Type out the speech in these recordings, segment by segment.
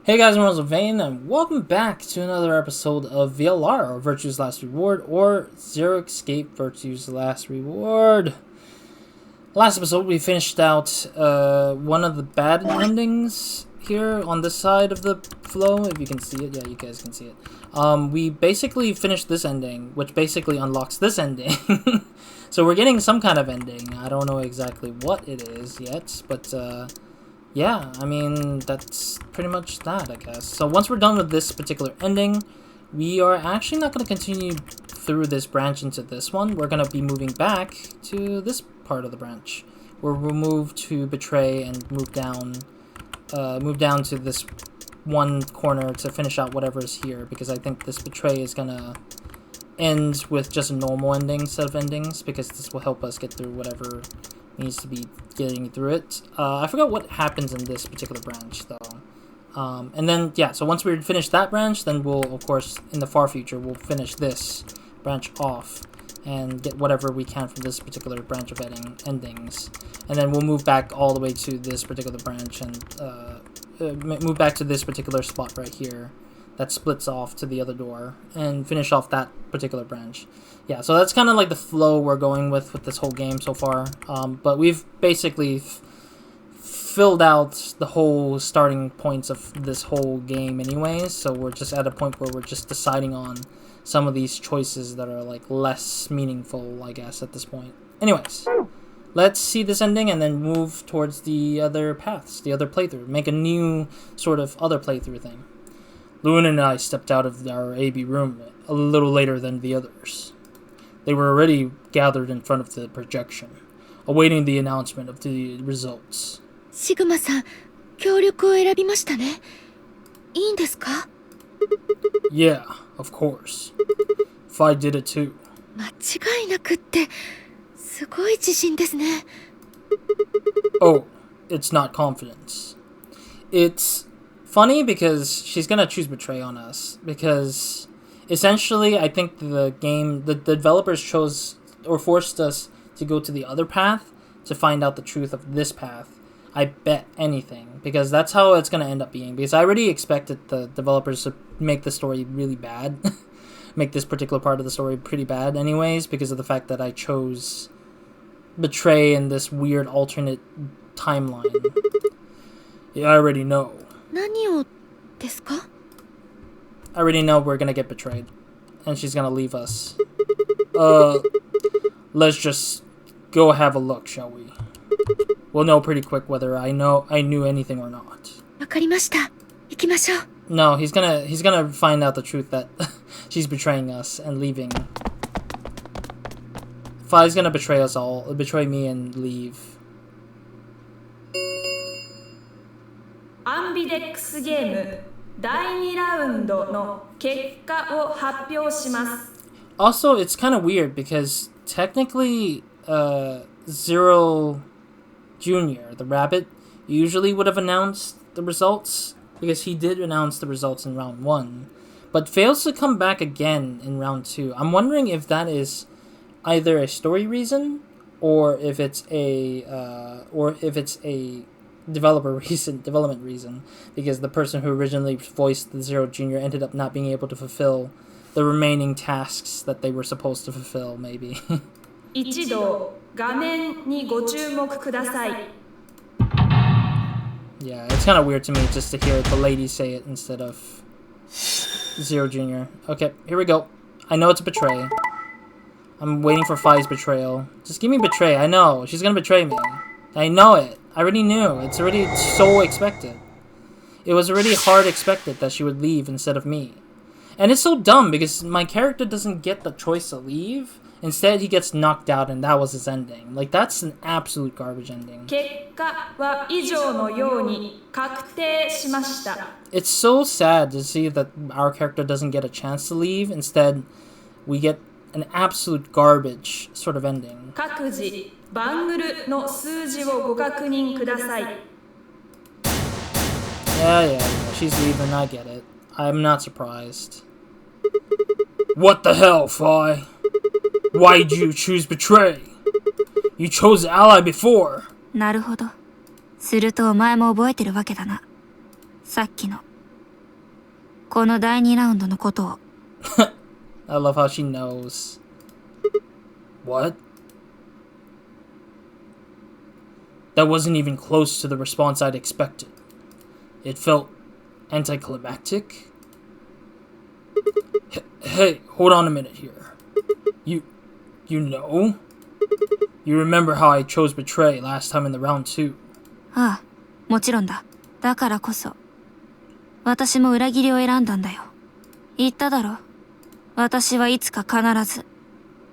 Hey guys, I'm RozaldVane, and welcome back to another episode of VLR, or Virtue's Last Reward, or Zero Escape Virtue's Last Reward. Last episode, we finished out one of the bad endings here on this side of the flow, if you can see it. Yeah, you guys can see it. We basically finished this ending, which basically unlocks this ending. So we're getting some kind of ending. I don't know exactly what it is yet, but yeah, I mean, that's pretty much that, I guess. So once we're done with this particular ending, we are actually not going to continue through this branch into this one. We're going to be moving back to this part of the branch, where we'll move to Betray and move down to this one corner to finish out whatever is here, because I think this Betray is going to end with just a normal ending instead of endings, because this will help us get through whatever needs to be getting through it. I forgot what happens in this particular branch, though. And then, yeah, so once we finish that branch, then we'll, of course, in the far future, we'll finish this branch off and get whatever we can from this particular branch of endings. And then we'll move back all the way to this particular branch and move back to this particular spot right here that splits off to the other door and finish off that particular branch. Yeah, so that's kind of like the flow we're going with this whole game so far. But we've basically filled out the whole starting points of this whole game anyways, so we're just at a point where we're just deciding on some of these choices that are like less meaningful, I guess, at this point. Anyways, let's see this ending and then move towards the other paths, the other playthrough. Make a new sort of other playthrough thing. Luna and I stepped out of our AB room a little later than the others. They were already gathered in front of the projection, awaiting the announcement of the results. Sigma-san, 協力を選びましたね。いいんですか? Yeah, of course. If I did it too. 間違いなくって、すごい自信ですね。Oh, it's not confidence. It's funny because she's gonna choose Betray on us, because essentially I think the developers chose or forced us to go to the other path to find out the truth of this path. I bet anything, because that's how it's gonna end up being, because I already expected the developers to make the story really bad. Make this particular part of the story pretty bad anyways, because of the fact that I chose Betray in this weird alternate timeline. Yeah, I already know. 何をですか? I already know we're gonna get betrayed, and she's gonna leave us. Let's just go have a look, shall we? We'll know pretty quick whether I knew anything or not. わかりました。行きましょう。 No, he's gonna find out the truth that she's betraying us and leaving. Fi's gonna betray us all, betray me and leave. アンビデックスゲーム第2ラウンドの結果を発表します。 Also, it's kind of weird because technically, Zero Jr., the rabbit, usually would have announced the results, because he did announce the results in round 1, but fails to come back again in round 2. I'm wondering if that is either a story reason or if it's a development reason, because the person who originally voiced the Zero Jr. ended up not being able to fulfill the remaining tasks that they were supposed to fulfill, maybe. 一度画面にご注目ください。 Yeah, it's kind of weird to me just to hear the lady say it instead of Zero Jr. Okay, here we go. I know it's a betray. I'm waiting for Fi's betrayal. Just give me Betray. I know. She's gonna betray me. I know it. I already knew. It's already so expected. It was already hard expected that she would leave instead of me. And it's so dumb because my character doesn't get the choice to leave. Instead, he gets knocked out and that was his ending. Like, that's an absolute garbage ending. 結果は以上のように確定しました。 It's so sad to see that our character doesn't get a chance to leave. Instead, we get an absolute garbage sort of ending. 各自バングルの数字をご確認ください。 Yeah, she's leaving, I get it. I'm not surprised. What the hell, Fi? Why'd you choose Betray? You chose Ally before. なるほど。するとお前も覚えてるわけだな。さっきのこの第2ラウンドのことを。I love how she knows. What? That wasn't even close to the response I'd expected. It felt anticlimactic. Hey, hold on a minute here. You know? You remember how I chose Betray last time in the round 2? ああ、もちろんだ。だからこそ。私も裏切りを選んだんだよ。言っただろ。私はいつか必ず、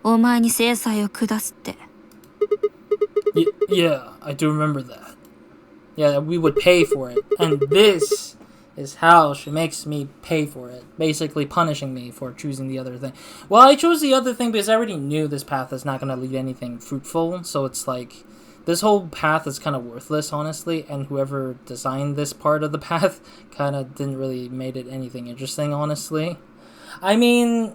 お前に制裁を下すって。Yeah, I do remember that. Yeah, we would pay for it. And this is how she makes me pay for it. Basically punishing me for choosing the other thing. Well, I chose the other thing because I already knew this path is not going to lead anything fruitful. So it's like, this whole path is kind of worthless, honestly. And whoever designed this part of the path kind of didn't really made it anything interesting, honestly. I mean,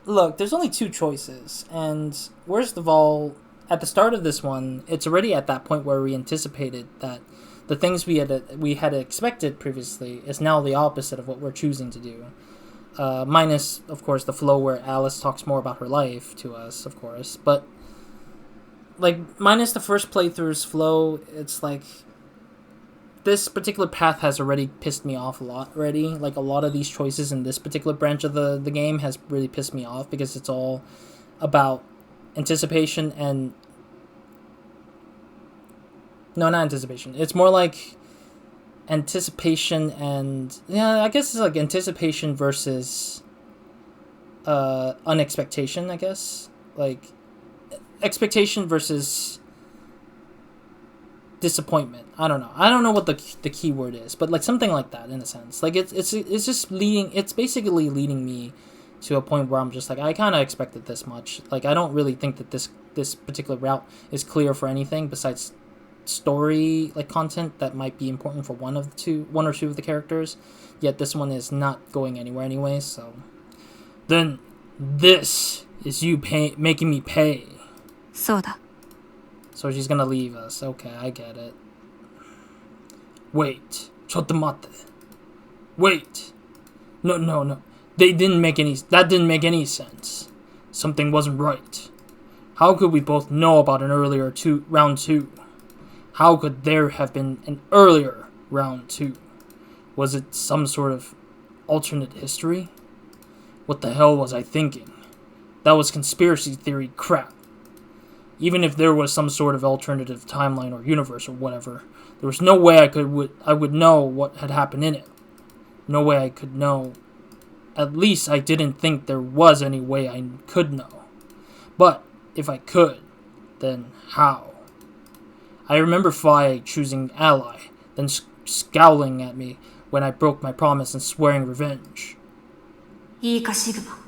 look, there's only 2 choices. And worst of all, at the start of this one, it's already at that point where we anticipated that the things we had expected previously is now the opposite of what we're choosing to do. Minus, of course, the flow where Alice talks more about her life to us, of course. But, like, minus the first playthrough's flow, it's like, this particular path has already pissed me off a lot already. Like, a lot of these choices in this particular branch of the game has really pissed me off because it's all about anticipation and... No, not anticipation. It's more like anticipation and... Yeah, I guess it's like anticipation versus unexpectation, I guess. Like, expectation versus disappointment. I don't know. I don't know what the key word is, but like something like that in a sense. Like it's just leading... It's basically leading me to a point where I'm just like, I kind of expected this much. Like, I don't really think that this particular route is clear for anything besides story like content that might be important for one or two of the characters, yet this one is not going anywhere anyway. So then this is you making me pay. そうだ。 So she's gonna leave us. Okay, I get it. Wait, ちょっと待って. Wait, no, that didn't make any sense. Something wasn't right. How could we both know about an earlier round 2? How could there have been an earlier round 2? Was it some sort of alternate history? What the hell was I thinking? That was conspiracy theory crap. Even if there was some sort of alternative timeline or universe or whatever, there was no way I would know what had happened in it. No way I could know. At least I didn't think there was any way I could know. But if I could, then how? I remember Fi choosing ally, then scowling at me when I broke my promise and swearing revenge. いいかシグマ。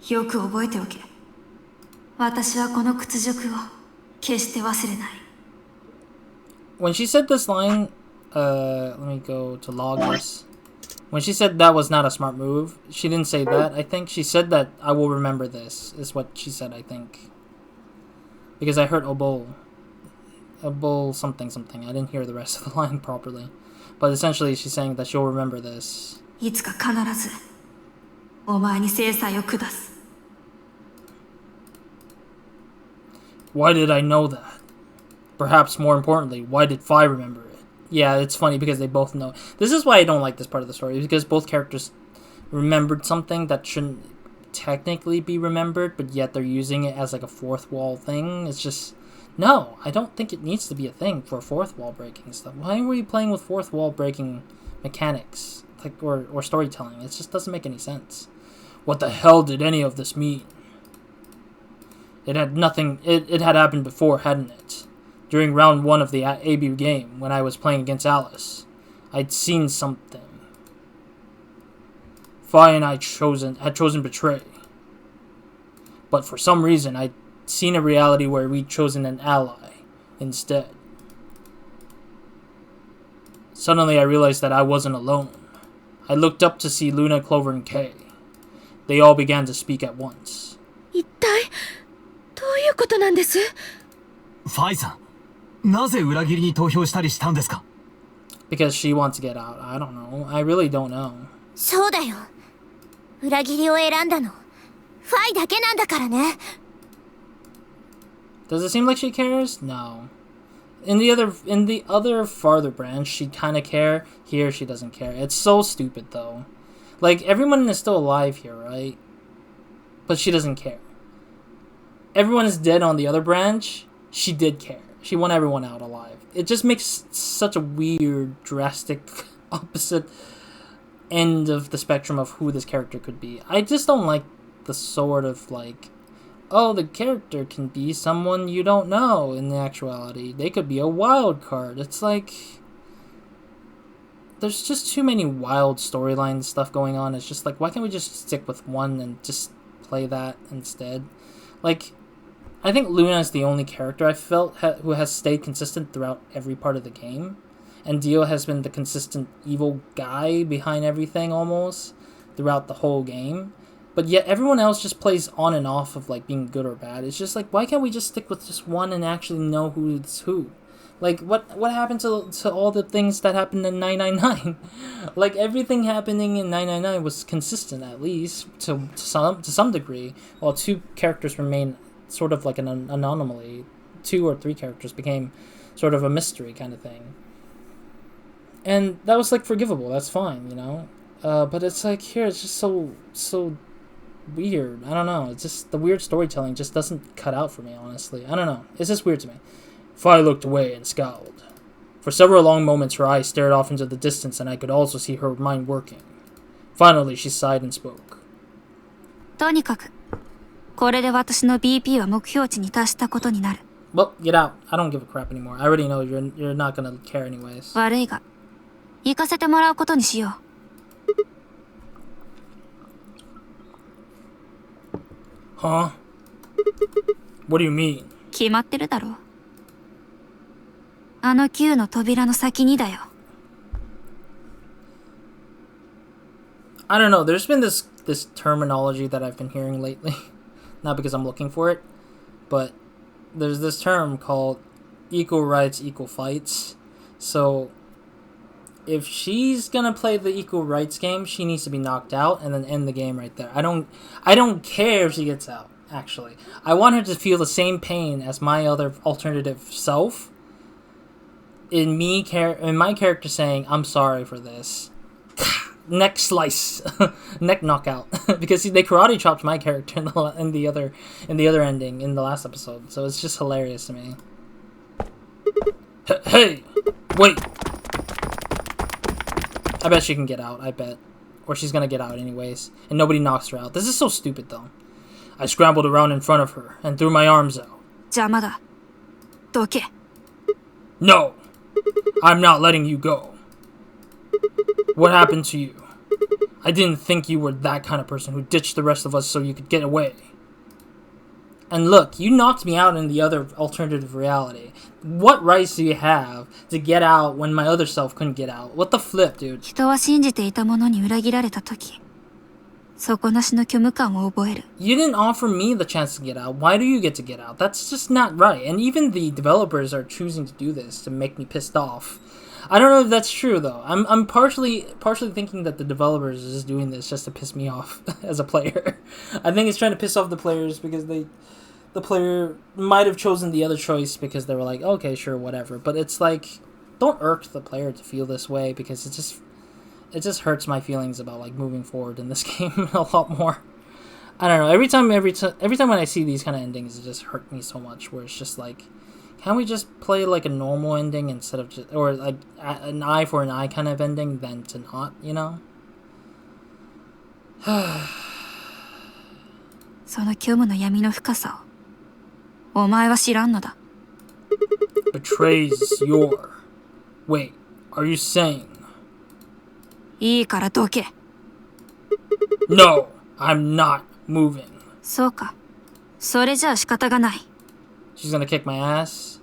よく覚えておけ。私はこの屈辱を決して忘れない。 When she said this line, let me go to log this. When she said that was not a smart move, she didn't say that. I think she said that I will remember this, is what she said, I think. Because I heard obol. Obol something. I didn't hear the rest of the line properly. But essentially she's saying that she'll remember this. いつか必ずお前に制裁を下す。 Why did I know that? Perhaps more importantly, why did Fi remember it? Yeah, it's funny because they both know. This is why I don't like this part of the story, because both characters remembered something that shouldn't technically be remembered, but yet they're using it as like a fourth wall thing. It's just, no, I don't think it needs to be a thing for fourth wall breaking stuff. Why were you playing with fourth wall breaking mechanics, like or storytelling? It just doesn't make any sense. What the hell did any of this mean? It had nothing. It had happened before, hadn't it? During round 1 of the AB game, when I was playing against Alice, I'd seen something. Fi and I had chosen Betray. But for some reason, I'd seen a reality where we'd chosen an ally instead. Suddenly, I realized that I wasn't alone. I looked up to see Luna, Clover, and Kay. They all began to speak at once. 一体どういうことなんです？ファイさん、なぜ裏切りに投票したりしたんですか？ Because she wants to get out. I don't know. I really don't know. そうだよ。裏切りを選んだのファイだけなんだからね。 Does it seem like she cares? No. In the other farther branch, she kind of care. Here, she doesn't care. It's so stupid, though. Like, everyone is still alive here, right? But she doesn't care. Everyone is dead on the other branch. She did care. She won everyone out alive. It just makes such a weird, drastic, opposite end of the spectrum of who this character could be. I just don't like the sort of, like, oh, the character can be someone you don't know in actuality. They could be a wild card. It's like, there's just too many wild storyline stuff going on. It's just like, why can't we just stick with one and just play that instead? Like, I think Luna is the only character I felt who has stayed consistent throughout every part of the game. And Dio has been the consistent evil guy behind everything almost throughout the whole game. But yet everyone else just plays on and off of like being good or bad. It's just like, why can't we just stick with just one and actually know who's who? Like, what happened to all the things that happened in 999? Like, everything happening in 999 was consistent, at least to some degree, while two characters remain sort of like an anomaly. 2 or 3 characters became sort of a mystery kind of thing. And that was like forgivable. That's fine, you know. But it's like here, it's just so weird. I don't know. It's just the weird storytelling just doesn't cut out for me, honestly. I don't know. It's just weird to me. Fi looked away and scowled. For several long moments, her eyes stared off into the distance, and I could also see her mind working. Finally, she sighed and spoke. とにかく、これで私の BP は目標値に達したことになる。 Well, get out. I don't give a crap anymore. I already know you're not gonna care anyways. 悪いが、行かせてもらうことにしよう。 Huh? What do you mean? 決まってるだろう。あの9の扉の先にだよ。 I don't know. There's been this terminology that I've been hearing lately. Not because I'm looking for it, but there's this term called equal rights, equal fights. So if she's gonna play the equal rights game, she needs to be knocked out and then end the game right there. I don't care if she gets out, actually. I want her to feel the same pain as my other alternative self. In my character saying, I'm sorry for this. Neck slice. Neck knockout. Because they karate chopped my character in the other ending in the last episode. So it's just hilarious to me. Hey! Wait! I bet she can get out, I bet. Or she's gonna get out anyways. And nobody knocks her out. This is so stupid though. I scrambled around in front of her and threw my arms out. 邪魔だ。どけ。 No! I'm not letting you go. What happened to you? I didn't think you were that kind of person who ditched the rest of us so you could get away. And look, you knocked me out in the other alternative reality. What rights do you have to get out when my other self couldn't get out? What the flip, dude? 人は信じていたものに裏切られたとき、底なしの虚無感を覚える。 You didn't offer me the chance to get out. Why do you get to get out? That's just not right. And even the developers are choosing to do this to make me pissed off. I don't know if that's true though. I'm partially thinking that the developers is just doing this just to piss me off as a player. I think it's trying to piss off the players because the player might have chosen the other choice because they were like, okay, sure, whatever. But it's like, don't irk the player to feel this way because it just hurts my feelings about like moving forward in this game a lot more. I don't know. Every time when I see these kind of endings, it just hurt me so much. Where it's just like, can't we just play like a normal ending instead of just, or like an eye for an eye kind of ending than to not, you know? その虚無の闇の深さを、お前は知らんのだ。 Betrays your... Wait, are you saying... いいからどけ。 No, I'm not moving. そうか。それじゃあ仕方がない。 She's gonna kick my ass.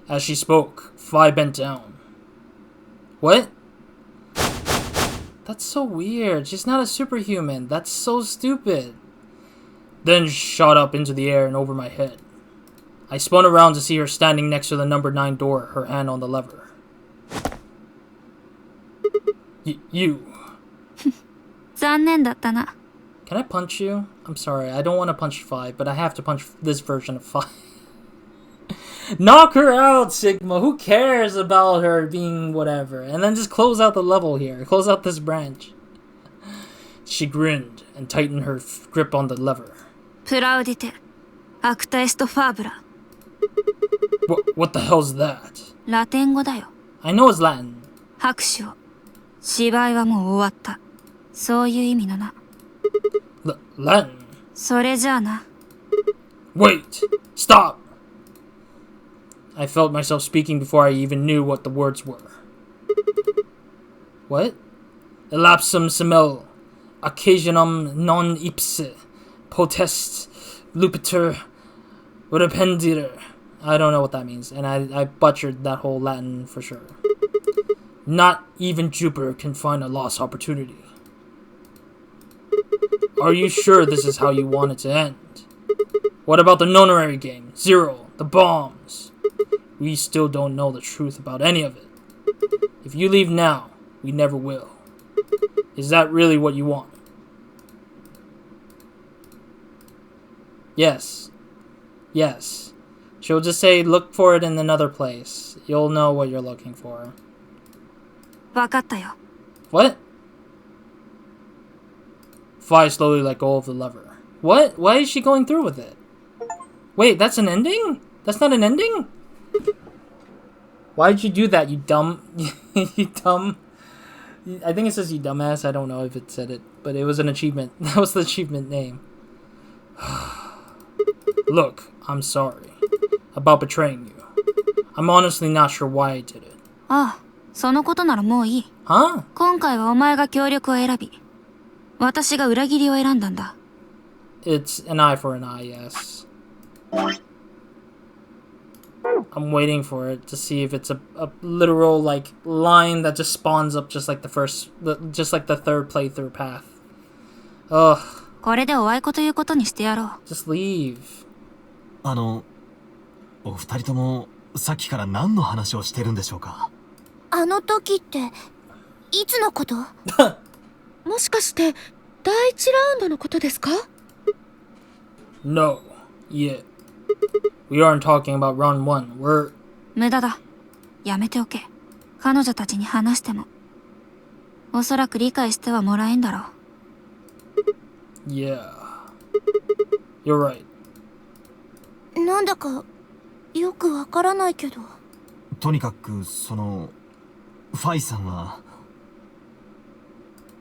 As she spoke, Fi bent down. What? That's so weird. She's not a superhuman. That's so stupid. Then shot up into the air and over my head. I spun around to see her standing next to the number 9 door, her hand on the lever. You... 残念だったな。 Can I punch you? I'm sorry, I don't want to punch 5, but I have to punch this version of 5. Knock her out, Sigma. Who cares about her being whatever? And then just close out the level here. Close out this branch. She grinned and tightened her grip on the lever. プラウディテ、アクタエストファーブラ。 What the hell's that? ラテン語だよ。 I know it's Latin. 拍手を。芝居はもう終わった。そういう意味のな。Latin? それじゃあな。 Wait! Stop! I felt myself speaking before I even knew what the words were. What? Elapsum semel, occasionum non ipse, potest, lupiter, rependere. I don't know what that means, and I butchered that whole Latin for sure. Not even Jupiter can find a lost opportunity. Are you sure this is how you want it to end? What about the nonary game? Zero, the bombs. We still don't know the truth about any of it. If you leave now, we never will. Is that really what you want? Yes. Yes. She'll just say, look for it in another place. You'll know what you're looking for. わかったよ。 What? Fi slowly let go of the lever. What? Why is she going through with it? Wait, that's an ending? That's not an ending? Why'd you do that, you dumb... you dumb... I think it says you dumbass. I don't know if it said it, but it was an achievement. That was the achievement name. Look, I'm sorry about betraying you. I'm honestly not sure why I did it. ああ、そのことならもういい。 Huh? 今回はお前が協力を選び、私が裏切りを選んだんだ。 It's an eye for an eye, yes. I'm waiting for it to see if it's a literal like line that just spawns up just like just like the third playthrough path. Ugh. これでおあいこということにしてやろう。 Just leave. お二人ともさっきから何の話をしてるんでしょうか。あの時っていつのこと？もしかして第一ラウンドのことですか？ No. Yeah. We aren't talking about round 1. We're... 無駄だ。やめておけ。彼女たちに話しても。おそらく理解してはもらえんだろう。 Yeah. You're right. なんだかよくわからないけど。とにかくファイさんは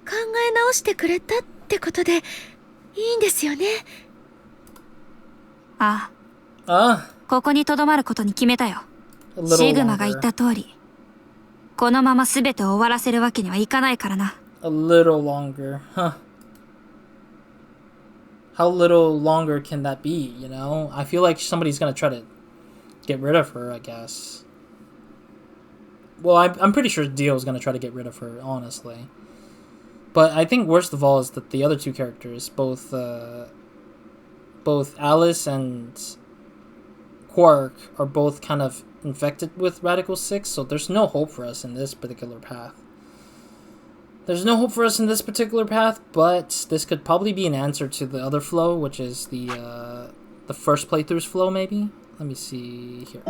考え直してくれたってことでいいんですよね。ああ。あ、ここに留まることに決めたよ。シグマが言った通り。このまま全てを終わらせるわけにはいかないからな。A little longer. Huh. How little longer can that be, you know? I feel like somebody's gonna try to get rid of her, I guess. Well, I'm pretty sure Dio's gonna try to get rid of her, honestly. But I think worst of all is that the other two characters, both Alice and Quark, are both kind of infected with Radical 6, so there's no hope for us in this particular path. There's no hope for us in this particular path, but this could probably be an answer to the other flow, which is the first playthrough's flow, maybe? Let me see here.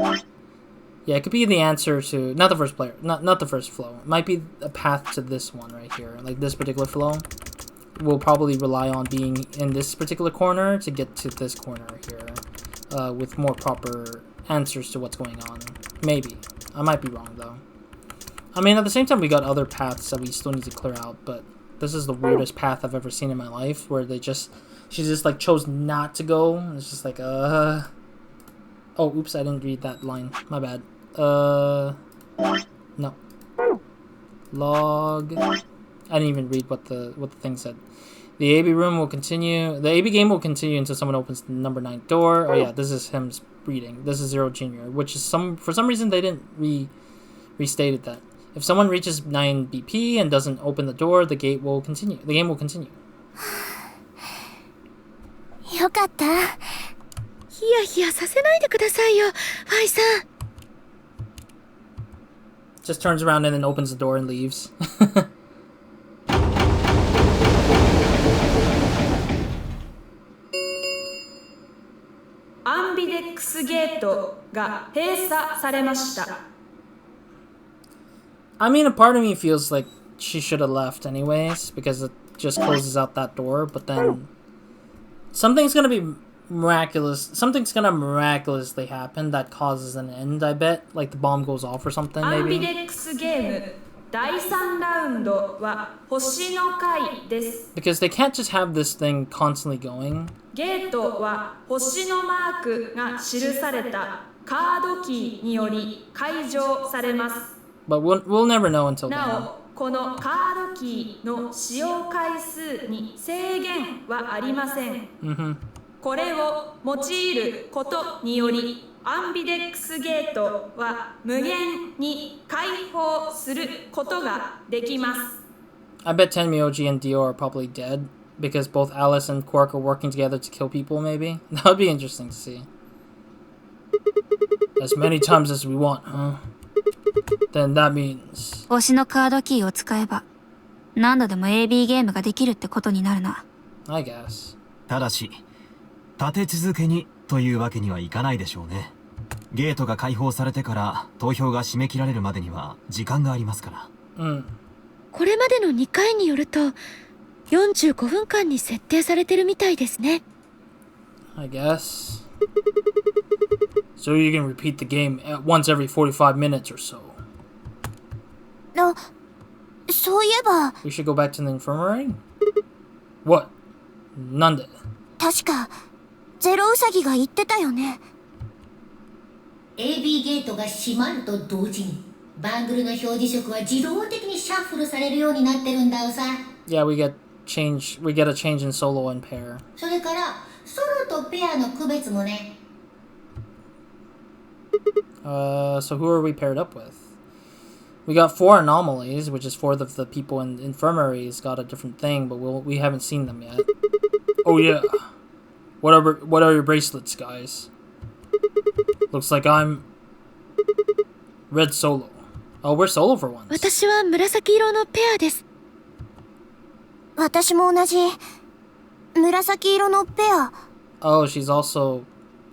Yeah, it could be the answer to... Not the first player. Not the first flow. It might be a path to this one right here. Like, this particular flow. We'll probably rely on being in this particular corner to get to this corner here. With more proper answers to what's going on. Maybe. I might be wrong, though. I mean, at the same time, we got other paths that we still need to clear out, but this is the weirdest path I've ever seen in my life, where she just, like, chose not to go. It's just like, Oh, oops, I didn't read that line. My bad. No. Log. I didn't even read what the thing said. The AB room will continue. The AB game will continue until someone opens the number 9 door. Oh yeah, this is him reading. This is Zero Junior, which is for some reason they didn't restated that. If someone reaches 9 BP and doesn't open the door, the game will continue. よかった。ヒヤヒヤさせないでくださいよ、ファイさん。 Just turns around and then opens the door and leaves. デックスゲートが閉鎖されました。I mean, a part of me feels like she should have left anyways, because it just closes out that door, but then something's gonna be miraculous. Something's gonna miraculously happen that causes an end, I bet. Like the bomb goes off or something, アンビ maybe. デックスゲーム第3ラウンドは星の回です。 Because they can't just have this thing constantly going. ゲートは星のマークが記されたカードキーにより解錠されます。 But we'll never know until な then. お、このカードキーの使用回数に制限はありません。これを用いることにより、アンビデックスゲートは無限に開放することができます。 I bet Tenmyoji and Dio are probably dead, because both Alice and Quark are working together to kill people, maybe? That would be interesting to see. As many times as we want, huh? Then that means... 星のカードキーを使えば、何度でも AB ゲームができるってことになるな。I guess. ただし立て続けにというわけにはいかないでしょうね。ゲートが開放されてから投票が締め切られるまでには時間がありますから。これまでの2回によると45分間に設定されてるみたいですね。 I guess. So you can repeat the game at once every 45 minutes or so. そういえば We should go back to the infirmary? What? なんで？確かゼロウサギが言ってたよね。 AB ゲートが閉まると同時にバングルの表示色は自動的にシャッフルされるようになってるんだよさ。 Yeah, we get a change in solo and pair. それからソロとペアの区別もね。So who are we paired up with? We got 4 anomalies, which is 4 of the people in infirmaries got a different thing, but we haven't seen them yet. Oh yeah. What are your bracelets, guys? Looks like I'm Red Solo. Oh, we're Solo for once. 私は紫色のペアです。私も同じ紫色のペア。 Oh, she's also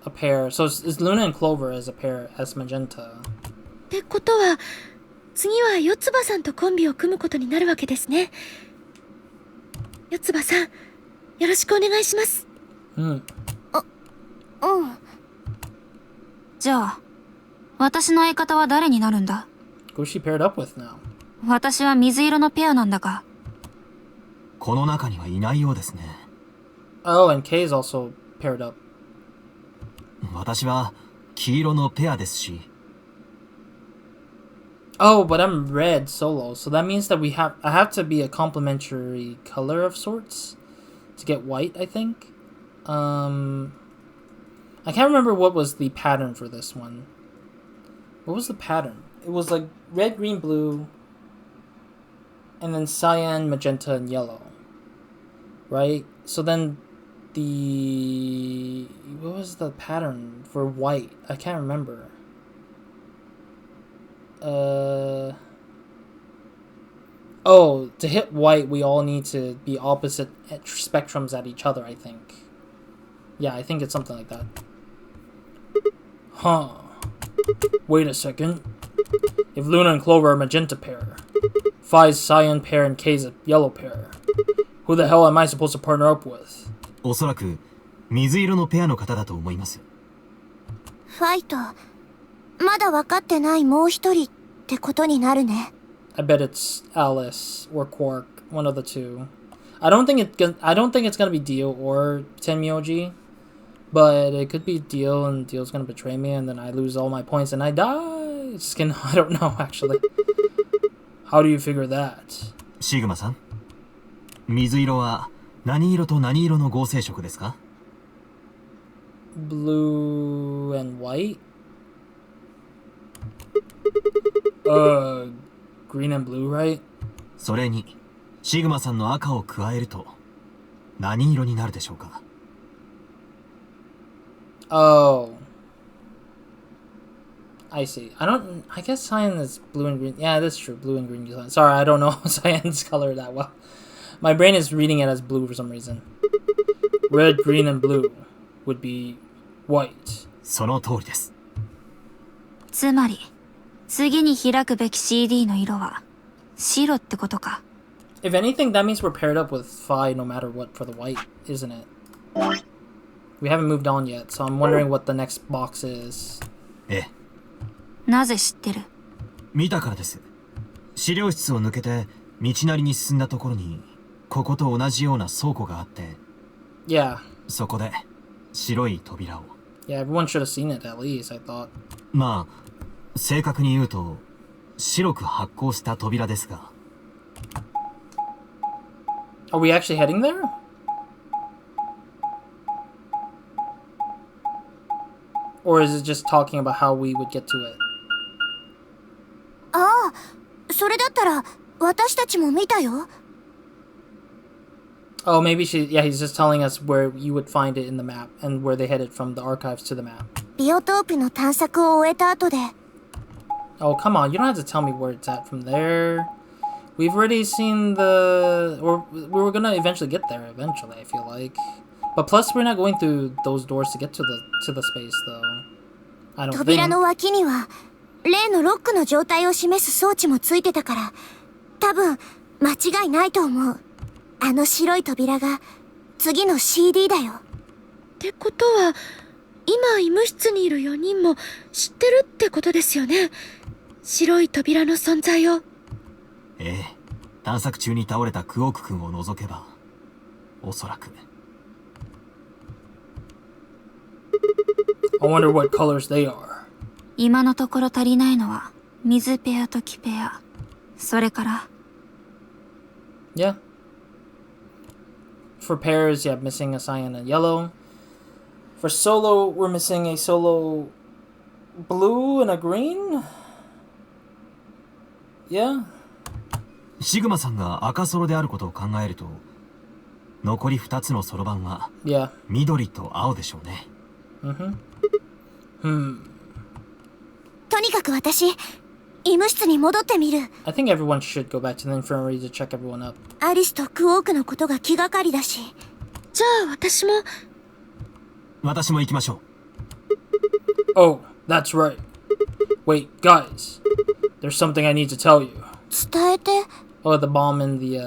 a pair. So is Luna and Clover as a pair as Magenta. ってことは次は四つ葉さんとコンビを組むことになるわけですね。四つ葉さん、よろしくお願いします。じゃあ、私の相方は誰になるんだ？ Who's she paired up with now? 私は水色のペアなんだが。この中にはいないようですね。Oh, and Kay's also paired up. 私は黄色のペアですし。Oh, but I'm red solo, so that means that I have to be a complementary color of sorts to get white, I think. I can't remember what was the pattern for this one. What was the pattern? It was like red, green, blue, and then cyan, magenta, and yellow. Right? So then what was the pattern for white? I can't remember. Oh, to hit white, we all need to be opposite spectrums at each other, I think. Yeah, I think it's something like that. Huh. Wait a second. If Luna and Clover are a magenta pair, Phi's cyan pair and K's a yellow pair, who the hell am I supposed to partner up with? おそらく水色のペアの方だと思います。ファイト、まだ分かってないもう一人ってことになるね。I bet it's Alice or Quark, one of the two. I don't think it's gonna be Dio or Tenmyoji, but it could be Dio, and Dio's gonna betray me, and then I lose all my points and I die. I don't know actually. How do you figure that? シグマさん、水色は何色と何色の合成色ですか？ Blue and white? Green and blue, right? それにシグマさんの赤を加えると何色になるでしょうか？ Oh. I see. I guess cyan is blue and green. Yeah, that's true. Blue and green. Sorry, I don't know cyan's color that well. My brain is reading it as blue for some reason. Red, green, and blue would be white. その通りです。つまり、次に開くべき CD の色は、白ってことか。If anything, that means we're paired up with Phi no matter what for the white, isn't it? We haven't moved on yet, so I'm wondering what the next box is. ええ。なぜ知ってる？見たからです。資料室を抜けて道なりに進んだところにここと同じような倉庫があって、 Yeah. そこで白い扉を。 Yeah, everyone should have seen it at least, I thought. まあ正確に言うと白く発光した扉ですが。 Are we actually heading there? Or is it just talking about how we would get to it? ああ、それだったら私たちも見たよ。Oh, maybe yeah, he's just telling us where you would find it in the map and where they headed from the archives to the map. ビオトープの探索を終えた後で。Oh, come on, you don't have to tell me where it's at from there. We've already seen the... Or we were gonna eventually get there, eventually, I feel like. But plus, we're not going through those doors to get to the space, though. I don't 扉 think. の脇には例のロックの状態を示す装置もついてたから、多分間違いないと思う。あの白い扉が次の CD だよ。ってことは今医務室にいる4人も知ってるってことですよね。白い扉の存在を。ええ。探索中に倒れたクオーク君を除けばおそらく。 I wonder what colors they are. 今のところ足りないのは、水ペアと木ペア。それから。Yeah. For pairs, yeah, missing a cyan and yellow. For solo, we're missing a solo blue and a green? Yeah. シグマさんが赤ソロであることを考えると、残り2つのソロ版は Yeah. 緑と青でしょうね。とにかく私、医務室に戻ってみる。I think everyone should go back to the infirmary to check everyone up. アリスとクオークのことが気がかりだし。じゃあ私も。私も行きましょう。Oh, that's right. Wait, guys. There's something I need to tell you. 伝えて。Oh, the bomb in the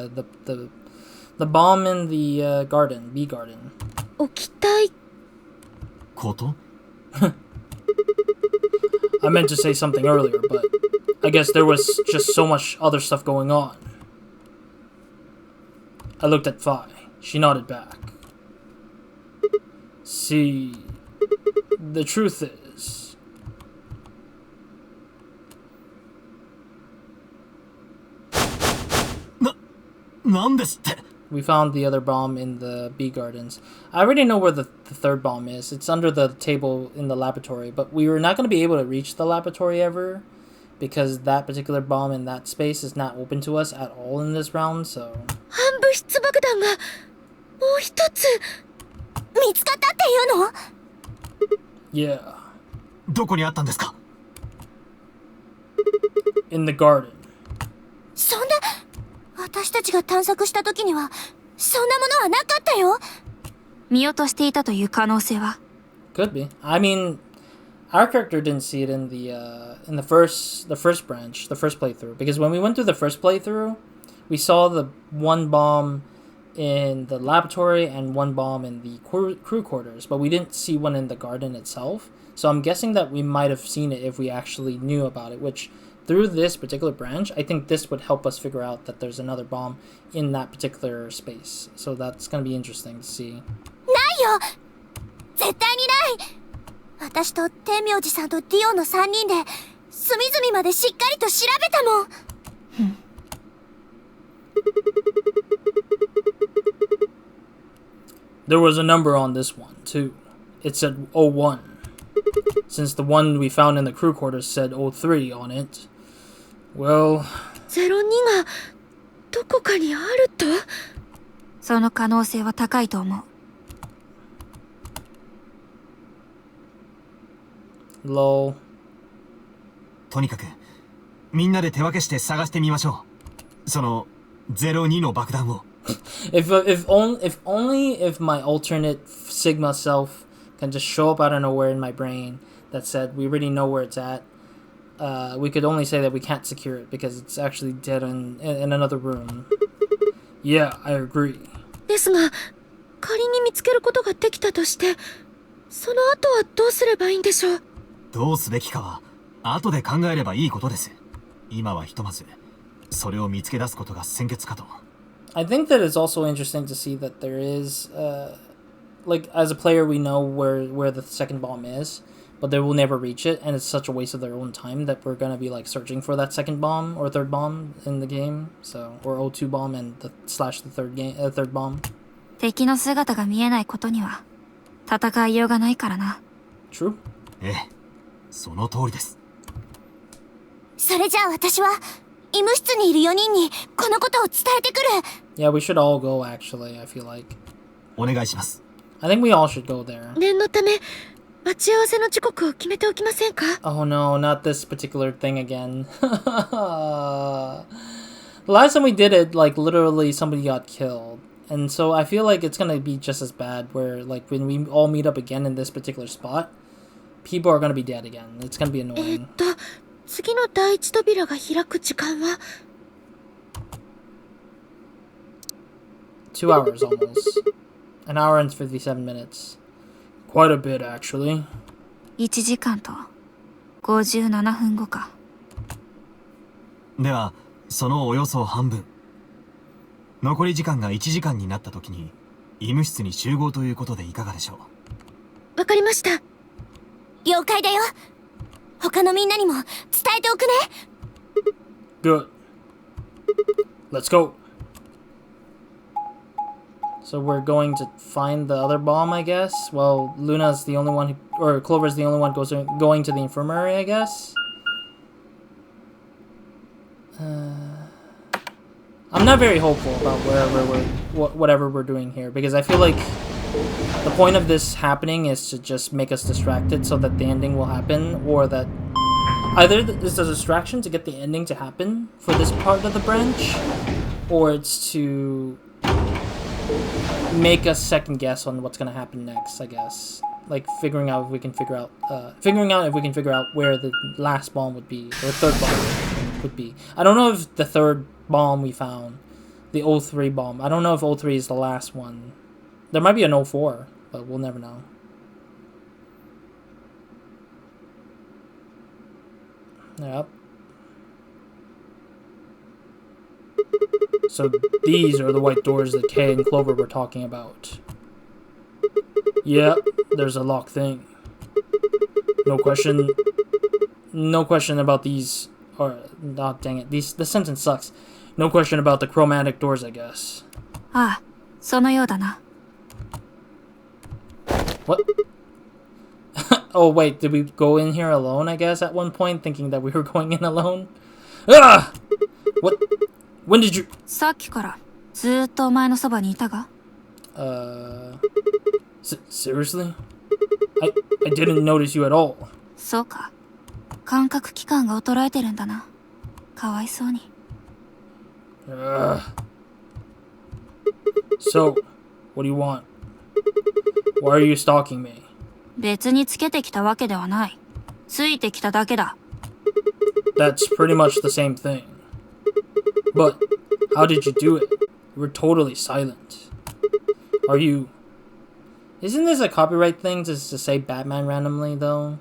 bomb in the garden, bee garden. 置きたい。こと？ I meant to say something earlier, but I guess there was just so much other stuff going on. I looked at Phi. She nodded back. See, the truth is...なんですって? We found the other bomb in the bee gardens. I already know where the third bomb is. It's under the table in the laboratory, but we were not going to be able to reach the laboratory ever because that particular bomb in that space is not open to us at all in this round, so... 反物質爆弾がもう一つ見つかったっていうの? Yeah. どこにあったんですか? In the garden. そんな、私たちが探索した時にはそんなものはなかったよ。見落としていたという可能性は? Could be. I mean, our character didn't see it in the first branch, the first playthrough, because when we went through the first playthrough, we saw the one bomb in the laboratory and one bomb in the crew quarters, but we didn't see one in the garden itself. So I'm guessing that we might have seen it if we actually knew about it, which through this particular branch, I think this would help us figure out that there's another bomb in that particular space. So that's going to be interesting to see. ないよ、絶対にない。私と天明寺さんとディオの3人で隅々までしっかりと調べたもん。There was a number on this one, too. It said 01. Since the one we found in the crew quarters said 03 on it. Well... 02がどこかにあると? その可能性は高いと思う。Lol. とにかくみんなで手分けして探してみましょう。その02の爆弾を。If only if my alternate Sigma self can just show up out of nowhere in my brain that said we already know where it's at. We could only say that we can't secure it because it's actually dead in another room. Yeah, I agree. ですが、仮に見つけることができたとして、その後はどうすればいいんでしょう。どうすべきかは後で考えればいいことです。今はひとまずそれを見つけ出すことが先決かと。I think that it's also interesting to see that there is, like, as a player we know where the second bomb is, but they will never reach it, and it's such a waste of their own time that we're gonna be, like, searching for that second bomb or third bomb in the game, so, or O2 bomb and the third bomb. 敵の姿が見えないことには戦いようがないからな。True. ええ、その通りです。それじゃあ私は医務室にいる4人にこのことを伝えてくる。Yeah, we should all go, actually, I feel like. お願いします。I think we all should go there. 念のため待ち合わせの時刻を決めておきませんか？ Oh no, not this particular thing again. The last time we did it, like, literally somebody got killed. And so I feel like it's gonna be just as bad where, like, when we all meet up again in this particular spot, people are gonna be dead again. It's gonna be annoying. 次の第一扉が開く時間は2 hours almost. An hour and 57 minutes. Quite a bit, actually. 1時間と57分後か。ではそのおよそ半分、残り時間が1時間になった時に医務室に集合ということでいかがでしょう。わかりました。了解だよ。他のみんなにも伝えておくね。Good. Let's go. So we're going to find the other bomb, I guess. Well, Luna's the only one or Clover's the only one going to the infirmary, I guess. I'm not very hopeful about whatever we're doing here, because I feel like the point of this happening is to just make us distracted so that the ending will happen, or that either it's a distraction to get the ending to happen for this part of the branch, or it's to make us second guess on what's gonna happen next, I guess. Like figuring out if we can figure out where the last bomb would be, or third bomb would be. I don't know if the third bomb we found, the O3 bomb, I don't know if O3 is the last one. There might be an O4, but we'll never know. Yep. So these are the white doors that Kay and Clover were talking about. Yep, there's a locked thing. No question about these, or, oh, dang it, the sentence sucks. No question about the chromatic doors, I guess. ああ、そのようだな。What? Oh wait, did we go in here alone, I guess, at one point, thinking that we were going in alone? Ah! What? When did you... さっきからずーっとお前のそばにいたが。Seriously? I didn't notice you at all. そうか。感覚器官が衰えてるんだな。かわいそうに。So, what do you want? Why are you stalking me? 別につけてきたわけではない。ついてきただけだ。That's pretty much the same thing. But, how did you do it? You were totally silent. Are you... Isn't this a copyright thing just to say Batman randomly, though?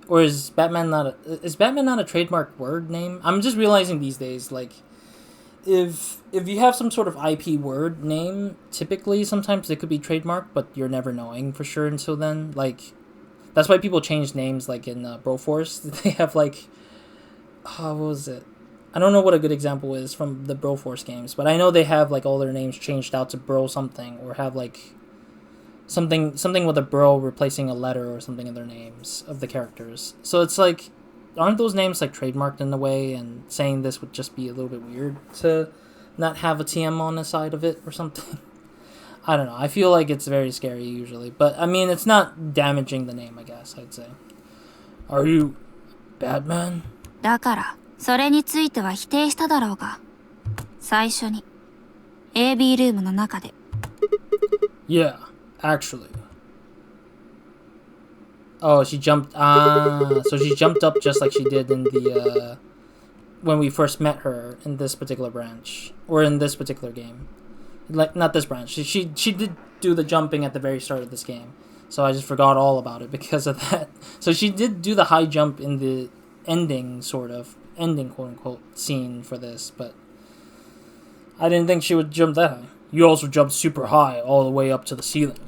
Or is Batman not a trademark word name? I'm just realizing these days, like, if you have some sort of IP word name, typically sometimes it could be trademarked, but you're never knowing for sure until then. Like, that's why people change names, like in Broforce. They have like, what was it? I don't know what a good example is from the Broforce games, but I know they have like all their names changed out to Bro something, or have like something with a bro replacing a letter or something in their names of the characters. So it's like, aren't those names like trademarked in a way, and saying this would just be a little bit weird to not have a TM on the side of it or something? I don't know. I feel like it's very scary usually, but I mean, it's not damaging the name, I guess, I'd say. Are you Batman? だから、それについては否定しただろうが。最初に、AB ルームの中で。Yeah, actually. Oh, she jumped. So she jumped up just like she did in the when we first met her in this particular branch, or in this particular game. Like, not this branch. She did do the jumping at the very start of this game, so I just forgot all about it because of that. So she did do the high jump in the ending, quote unquote, scene for this, but I didn't think she would jump that high. You also jumped super high, all the way up to the ceiling.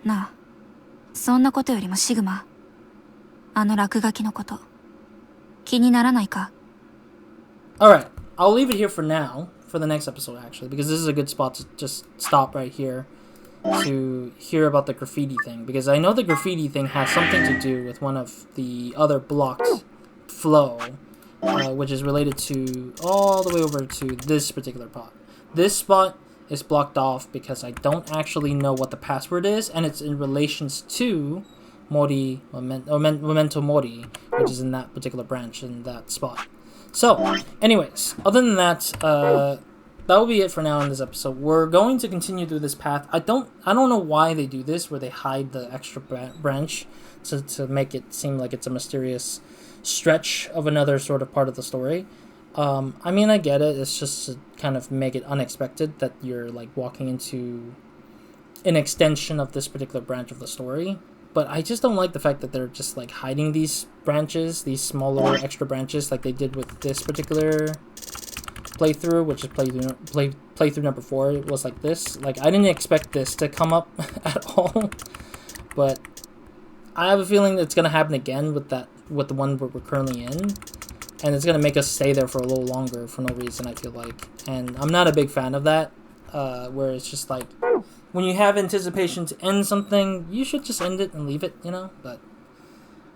なあ、そんなことよりもシグマ、あの落書きのこと、気にならないか? Alright, I'll leave it here for now, for the next episode actually, because this is a good spot to just stop right here to hear about the graffiti thing, because I know the graffiti thing has something to do with one of the other blocks flow, which is related to all the way over to this particular pot. This spot is blocked off because I don't actually know what the password is, and it's in relations to Mori, Memento Mori, which is in that particular branch, in that spot. So, anyways, other than that, that will be it for now in this episode. We're going to continue through this path. I don't know why they do this, where they hide the extra branch to make it seem like it's a mysterious stretch of another sort of part of the story. I mean, I get it. It's just to kind of make it unexpected that you're like walking into an extension of this particular branch of the story. But I just don't like the fact that they're just like hiding these branches, these small little extra branches, like they did with this particular playthrough, which is playthrough number 4. It was like this. Like, I didn't expect this to come up at all, but I have a feeling it's gonna happen again with the one we're currently in, and it's gonna make us stay there for a little longer for no reason, I feel like. And I'm not a big fan of that, where it's just like, when you have anticipation to end something, you should just end it and leave it, you know? But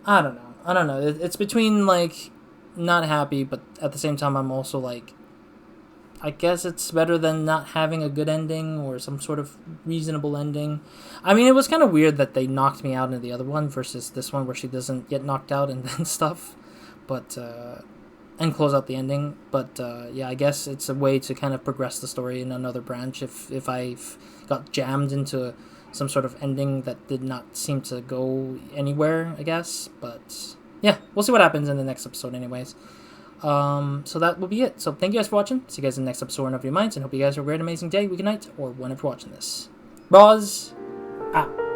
I don't know. It's between like not happy, but at the same time I'm also like, I guess it's better than not having a good ending or some sort of reasonable ending. I mean, it was kind of weird that they knocked me out in the other one versus this one where she doesn't get knocked out and then stuff. But and close out the ending. But yeah, I guess it's a way to kind of progress the story in another branch if I've got jammed into some sort of ending that did not seem to go anywhere, I guess. But yeah, we'll see what happens in the next episode anyways. So that will be it. So thank you guys for watching. See you guys in the next episode of Your Minds, and hope you guys have a great, amazing day, week, night, or whenever you're watching this. Roz, out.